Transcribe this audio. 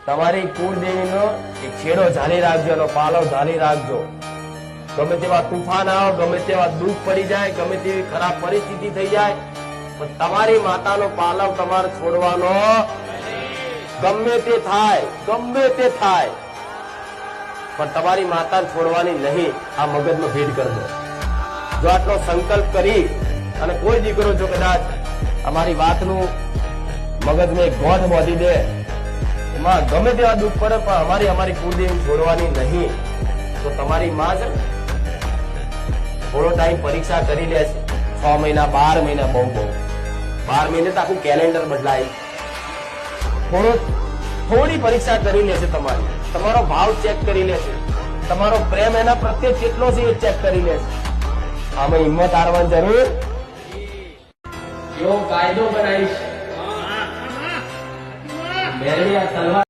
તમારી કુળદેવીનો એક છેડો ઝાલી રાખજો, એનો પાલવ ઝાલી રાખજો. ગમે તેવા તુફાન આવે, ગમે તેવા દુઃખ પડી જાય, ગમે તેવી ખરાબ પરિસ્થિતિ થઈ જાય, પણ તમારી માતાનો પાલવ તમારે છોડવાનો ગમે તે થાય, ગમે તે થાય, પણ તમારી માતાને છોડવાની નહીં. આ મગજનો ભેદ કરજો. જો આટલો સંકલ્પ કરી અને કોઈ દીકરો જો કદાચ અમારી વાતનું મગજને ગોઠ બાંધી દે, એમાં ગમે તેવા દુઃખ પડે પણ અમારી કુળદેવી છોડવાની નહીં, તો તમારી માં છે થોડો ટાઈમ પરીક્ષા કરી લે છે. 6 મહિના 12 મહિના બહુ 12 મહિને તો આખું કેલેન્ડર બદલાય. થોડી પરીક્ષા કરી લેશે તમારી, તમારો ભાવ ચેક કરી લેશે, તમારો પ્રેમ એના પ્રત્યે કેટલો છે એ ચેક કરી લેશે. આમાં હિંમત હારવાની જરૂર. એવો કાયદો બનાવીશ, મેળવી આ તલવાર